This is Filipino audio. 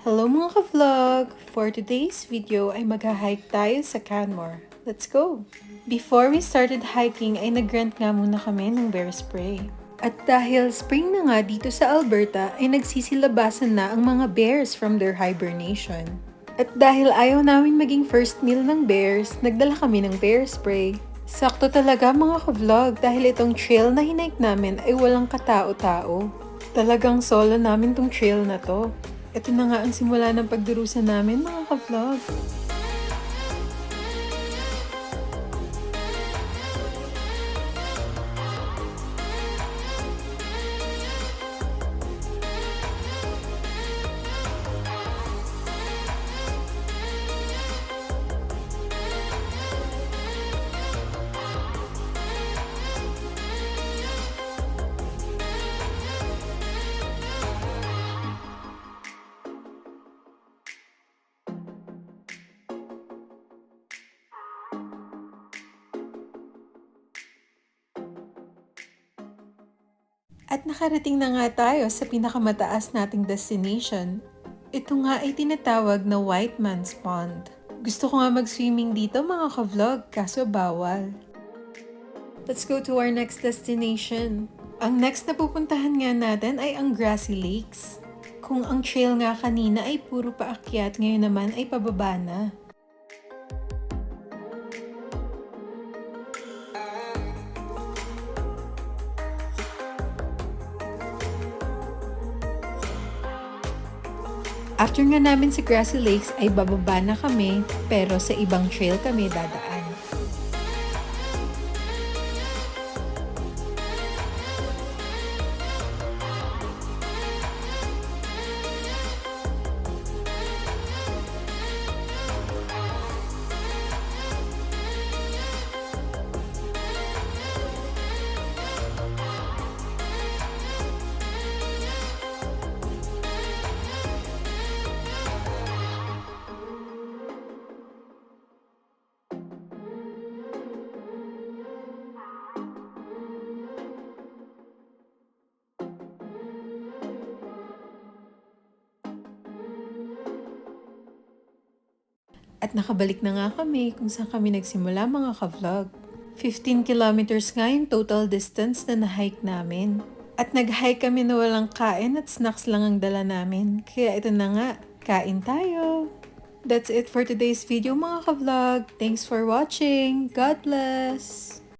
Hello mga ka-vlog! For today's video ay mag-hike tayo sa Canmore. Let's go! Before we started hiking ay nag-rent nga muna kami ng bear spray. At dahil spring na nga dito sa Alberta ay nagsisilabasan na ang mga bears from their hibernation. At dahil ayaw namin maging first meal ng bears, nagdala kami ng bear spray. Sakto talaga mga ka-vlog dahil itong trail na hinike namin ay walang katao-tao. Talagang solo namin tong trail na to. Ito na nga ang simula ng pagdurusa namin mga ka-vlog. At nakarating na nga tayo sa pinakamataas nating destination. Ito nga ay tinatawag na White Man's Pond. Gusto ko nga mag-swimming dito mga ka-vlog, kaso bawal. Let's go to our next destination. Ang next na pupuntahan nga natin ay ang Grassy Lakes. Kung ang trail nga kanina ay puro paakyat, ngayon naman ay pababa na. After nga namin sa Grassy Lakes ay bababa na kami, pero sa ibang trail kami dadaan. At nakabalik na nga kami kung saan kami nagsimula mga ka-vlog. 15 kilometers nga yung total distance na na-hike namin. At nag-hike kami na walang kain at snacks lang ang dala namin. Kaya ito na nga, kain tayo! That's it for today's video mga ka-vlog. Thanks for watching. God bless!